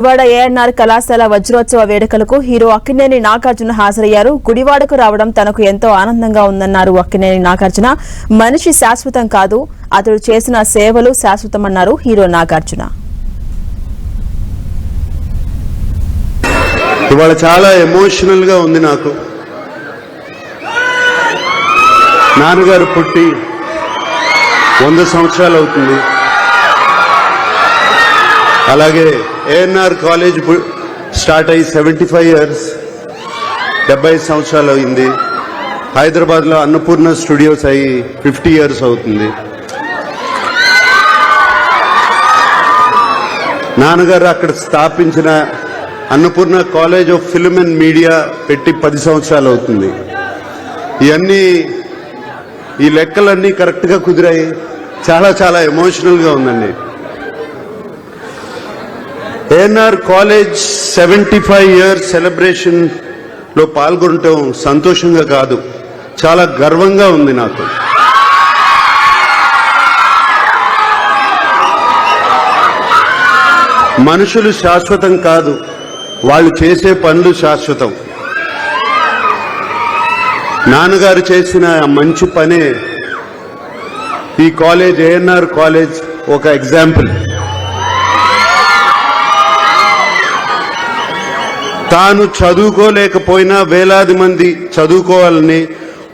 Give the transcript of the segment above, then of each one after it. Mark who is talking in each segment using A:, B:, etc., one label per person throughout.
A: గుడివాడ ఏఎన్ఆర్ కళాశాల వజ్రోత్సవ వేడుకలకు హీరో అక్కినేని నాగార్జున హాజరయ్యారు. గుడివాడకు రావడం తనకు ఎంతో ఆనందంగా ఉందన్నారు అక్కినేని నాగార్జున. మనిషి శాశ్వతం కాదు, అతడు చేసిన సేవలు శాశ్వతమన్నారు హీరో నాగార్జున.
B: ఇవాళ చాలా ఎమోషనల్ గా ఉంది నాకు. నాన్నగారు పుట్టి 100 సంవత్సరాలు అవుతుంది. అలాగే ఏఎన్ఆర్ కాలేజ్ స్టార్ట్ అయ్యి 75 ఇయర్స్ 70 సంవత్సరాలు అయింది. హైదరాబాద్లో అన్నపూర్ణ స్టూడియోస్ అయ్యి 50 ఇయర్స్ అవుతుంది. నాన్నగారు అక్కడ స్థాపించిన Annapurna college of film and media పెట్టి 10 సంవత్సరాలు అవుతుంది. ఇవన్నీ ఈ లెక్కలన్నీ కరెక్ట్గా కుదిరాయి. చాలా చాలా ఎమోషనల్గా ఉందండి. ఏఎన్ఆర్ కాలేజ్ 75 ఇయర్స్ సెలబ్రేషన్ లో పాల్గొనటం సంతోషంగా కాదు, చాలా గర్వంగా ఉంది నాకు. మనుషులు శాశ్వతం కాదు, వాళ్ళు చేసే పనులు శాశ్వతం. నాన్నగారు చేసిన మంచి పనే ఈ కాలేజ్, ఏఎన్ఆర్ కాలేజ్ ఒక ఎగ్జాంపుల్. తాను చదువుకోలేకపోయినా వేలాది మంది చదువుకోవాలని,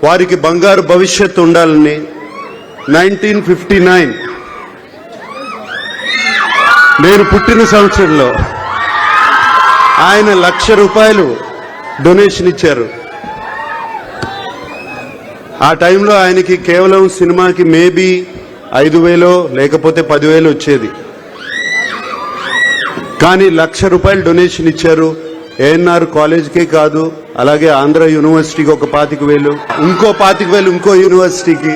B: వారికి బంగారు భవిష్యత్తు ఉండాలని 1959 నేను పుట్టిన సంవత్సరంలో ఆయన ₹1,00,000 డొనేషన్ ఇచ్చారు. ఆ టైంలో ఆయనకి కేవలం సినిమాకి మేబీ 5,000 లేకపోతే 10,000 వచ్చేది. కానీ ₹1,00,000 డొనేషన్ ఇచ్చారు. ఏఎన్ఆర్ కాలేజ్కే కాదు, అలాగే ఆంధ్ర యూనివర్సిటీకి ఒక 25,000, ఇంకో 25,000 ఇంకో యూనివర్సిటీకి.